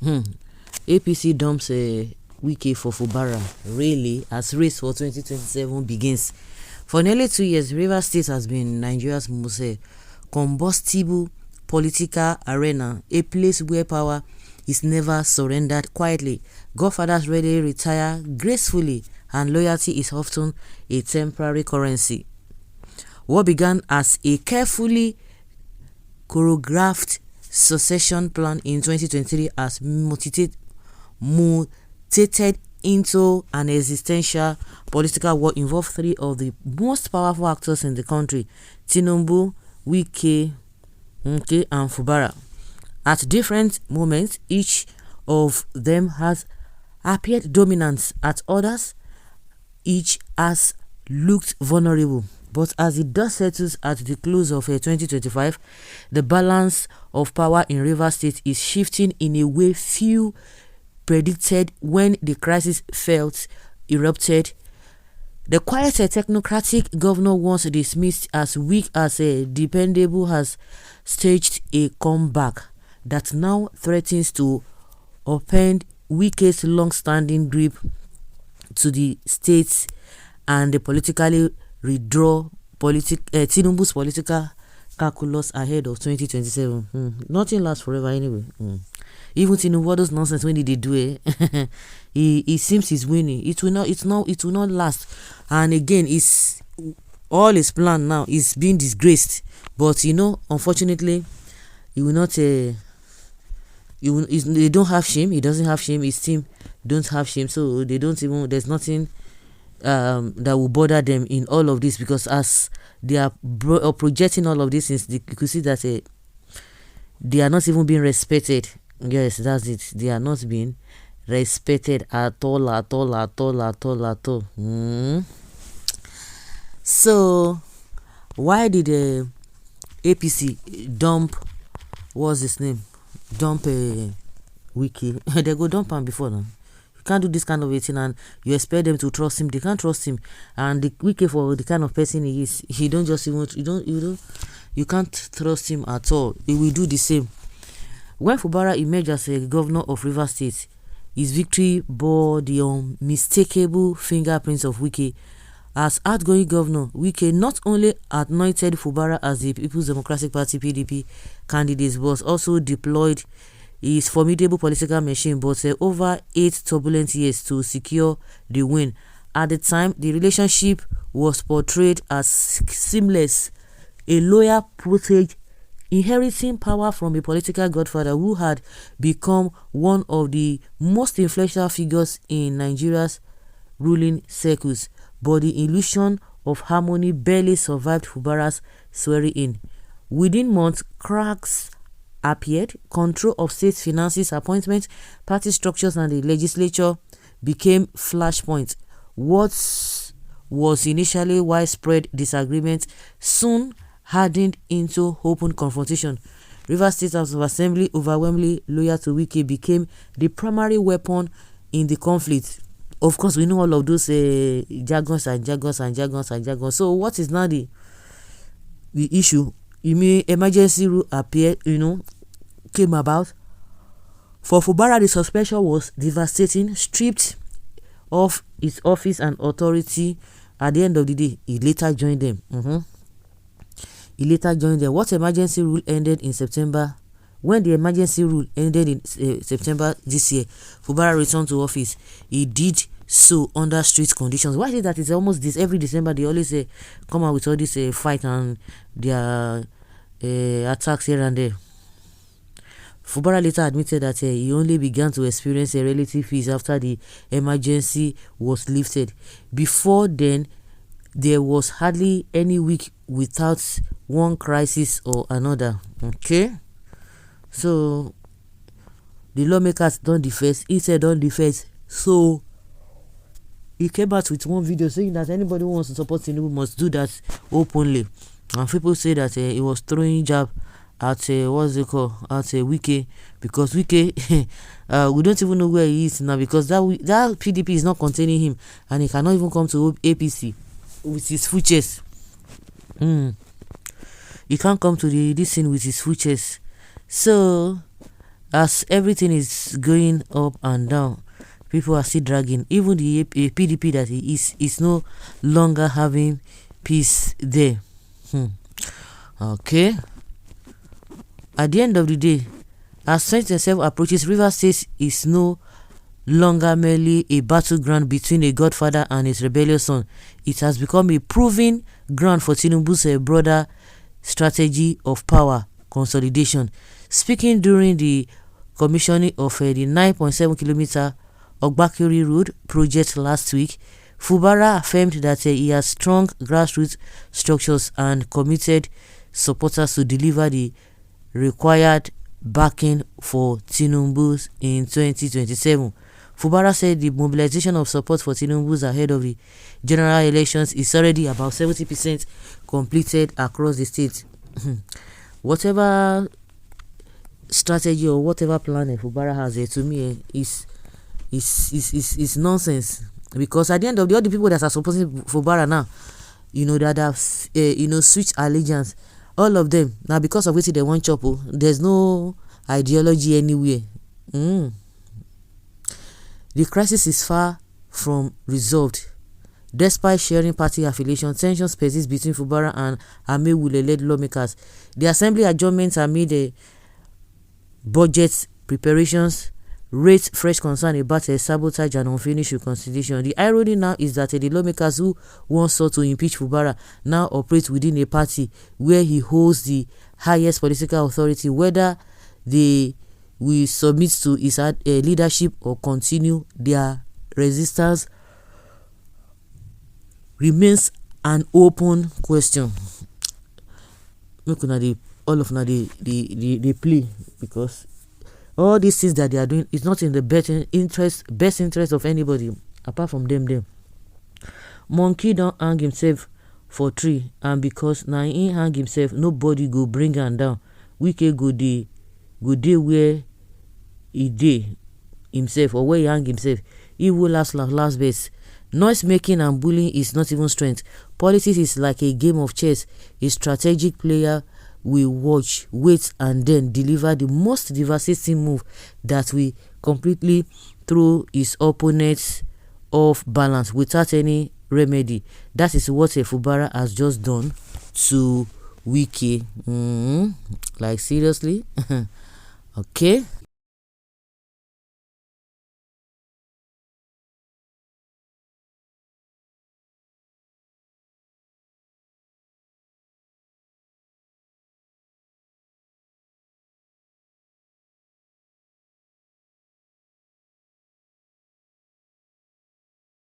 APC dumps Wike for Fubara, really, as race for 2027 begins. For nearly 2 years, Rivers State has been Nigeria's most combustible political arena, a place where power is never surrendered quietly. Godfathers rarely retire gracefully, and loyalty is often a temporary currency. What began as a carefully choreographed succession plan in 2023 has mutated into an existential political war involving three of the most powerful actors in the country: Tinubu, Wike, and Fubara. At different moments, each of them has appeared dominant. At others, each has looked vulnerable. But as the dust settles at the close of 2025, the balance of power in Rivers State is shifting in a way few predicted when the crisis felt erupted. The quiet technocratic governor, once dismissed as weak as dependable, has staged a comeback that now threatens to upend Wike's long-standing grip to the states and the politically redraw Tinubu's political calculus ahead of 2027. Nothing lasts forever anyway. Even Tinubu, all those nonsense when they do it, he seems he's winning. It will not last. And again, it's all his plan now is being disgraced. But unfortunately, he will not. They don't have shame. He doesn't have shame. His team don't have shame. So they don't even. There's nothing that will bother them in all of this, because as they are projecting all of these things, you could see that they are not even being respected. Yes, that's it. They are not being respected at all. So why did the APC dump, what's his name, dump Wike? They go dump him before now. You can't do this kind of a thing and you expect them to trust him. They can't trust him. And the Wike, for the kind of person he is, he don't just even you can't trust him at all. He will do the same. When Fubara emerged as a governor of Rivers State, his victory bore the unmistakable fingerprints of Wike. As outgoing governor, Wike not only anointed Fubara as the People's Democratic Party (PDP) candidate, but also deployed his formidable political machine, but over 8 turbulent years to secure the win. At the time, the relationship was portrayed as seamless, a loyal protege inheriting power from a political godfather who had become one of the most influential figures in Nigeria's ruling circles. But the illusion of harmony barely survived Fubara'S swearing-in. Within months, cracks appeared. Control of state finances, appointments, party structures, and the legislature became flashpoints. What was initially widespread disagreement soon hardened into open confrontation. Rivers State House of Assembly, overwhelmingly loyal to Wike, became the primary weapon in the conflict. Of course, we know all of those jargons. So what is now the issue? You mean emergency rule appeared, came about. For Fubara, the suspension was devastating, stripped of its office and authority. At the end of the day, he later joined them. What emergency rule ended in September? When the emergency rule ended in September this year, Fubara returned to office. He did so under strict conditions. Why is it that it's almost this every December they always come out with all this fight and their attacks here and there? Fubara later admitted that he only began to experience a relative peace after the emergency was lifted. Before then, there was hardly any week without one crisis or another. Okay, so the lawmakers don't defense. He said don't defense. So he came out with one video saying that anybody who wants to support Tinubu must do that openly. And people say that he was throwing jab at Wike, because Wike we don't even know where he is now, because that PDP is not containing him, and he cannot even come to APC with his full chest. He can't come to this thing with his full chest. So as everything is going up and down, people are still dragging. Even the PDP that he is no longer having peace there. Okay. At the end of the day, as 2027 approaches, Rivers State is no longer merely a battleground between a godfather and his rebellious son. It has become a proven ground for Tinubu's broader strategy of power consolidation. Speaking during the commissioning of the 9.7 kilometer Ogbakiri Road project last week, Fubara affirmed that he has strong grassroots structures and committed supporters to deliver the required backing for Tinubu in 2027. Fubara said the mobilization of support for Tinubu ahead of the general elections is already about 70% completed across the state. Whatever strategy or whatever plan Fubara has, to me, is nonsense. Because at the end of the day, all the people that are supporting Fubara now, that have switched allegiance, all of them now, because of which they want chop, there's no ideology anywhere. The crisis is far from resolved. Despite sharing party affiliation, tensions persist between Fubara and Amewule-led lawmakers. The assembly adjournments amid the budget preparations raised fresh concern about a sabotage and unfinished reconciliation. The irony now is that the lawmakers who once sought to impeach Fubara now operate within a party where he holds the highest political authority. Whether they will submit to his leadership or continue their resistance remains an open question. Make all of they play, because all these things that they are doing is not in the best interest of anybody apart from them. Monkey don't hang himself for tree, and because now he hang himself, nobody go bring him down. Wike go dey where he dey himself, or where he hang himself. He will last best. Noise making and bullying is not even strength. Politics is like a game of chess. A strategic player will watch, wait, and then deliver the most devastating move that will completely throw his opponents off balance without any remedy. That is what Fubara has just done to Wike. Like, seriously? Okay.